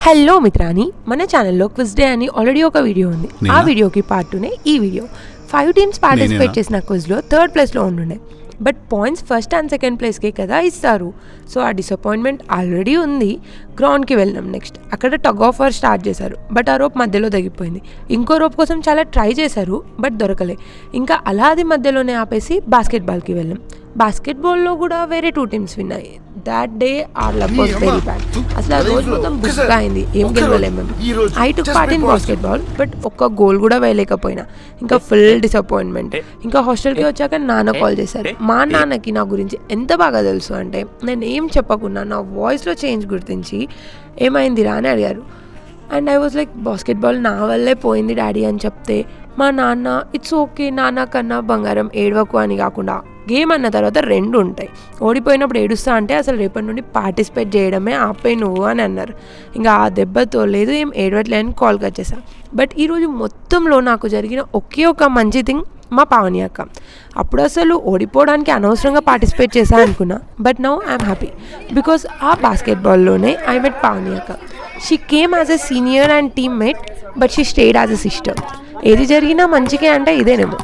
Hello మిత్రాని, మన ఛానల్లో quiz day అని ఆల్రెడీ ఒక వీడియో ఉంది. ఆ వీడియోకి పార్ట్ 2నే ఈ వీడియో. 5 టీమ్స్ పార్టిసిపేట్ చేసిన క్విజ్లో 3rd ప్లేస్లో ఉండుండే. But points first and second ప్లేస్కే కదా ఇస్తారు. సో ఆ డిసప్పాయింట్మెంట్ ఆల్రెడీ ఉంది. గ్రౌండ్కి వెళ్ళాం. నెక్స్ట్ అక్కడ టగ్ ఆఫ్ వార్ స్టార్ట్ చేశారు. బట్ ఆ రోప్ మధ్యలో తగ్గిపోయింది. ఇంకో రోప్ కోసం చాలా ట్రై చేశారు, బట్ దొరకలే. ఇంకా అలా అది మధ్యలోనే ఆపేసి బాస్కెట్బాల్కి వెళ్ళాం. బాస్కెట్బాల్లో కూడా వేరే 2 టీమ్స్ విన్నాయి. That day our luck was very bad. అసలు ఆ రోజు మొత్తం బుక్గా అయింది. ఏం గెలవలేము మేము. I took part in basketball, but ఒక్క గోల్ కూడా వేయలేకపోయినా. ఇంకా ఫుల్ డిసప్పాయింట్మెంట్. ఇంకా హాస్టల్కి వచ్చాక నాన్న కాల్ చేశారు. మా నాన్నకి నా గురించి ఎంత బాగా తెలుసు అంటే, నేను ఏం చెప్పకుండా నా వాయిస్లో చేంజ్ గుర్తించి ఏమైందిరా అని అడిగారు. And I was like, basketball నా వల్లే పోయింది డాడీ అని చెప్తే మా నాన్న ఇట్స్ ఓకే, నాన్న కన్నా బంగారం ఏడవకు అని కాకుండా గేమ్ అన్న తర్వాత 2 ఉంటాయి. ఓడిపోయినప్పుడు ఏడుస్తా అంటే అసలు రేపటి నుండి పార్టిసిపేట్ చేయడమే ఆపే నువ్వు అని అన్నారు. ఇంకా ఆ దెబ్బతో లేదు ఏం ఏడవట్లే అని కాల్ కట్ చేశా. బట్ ఈరోజు మొత్తంలో నాకు జరిగిన ఒకే ఒక మంచి థింగ్ మా పావని అక్క. అప్పుడు అసలు ఓడిపోవడానికి అనవసరంగా పార్టిసిపేట్ చేశా అనుకున్నా. But now I'm happy because ఆ బాస్కెట్బాల్లోనే ఐ మెట్ పావని అక్క. She came as a senior and teammate, but she stayed as a sister. ఏది జరిగినా మంచిగా అంటే ఇదేనేమో.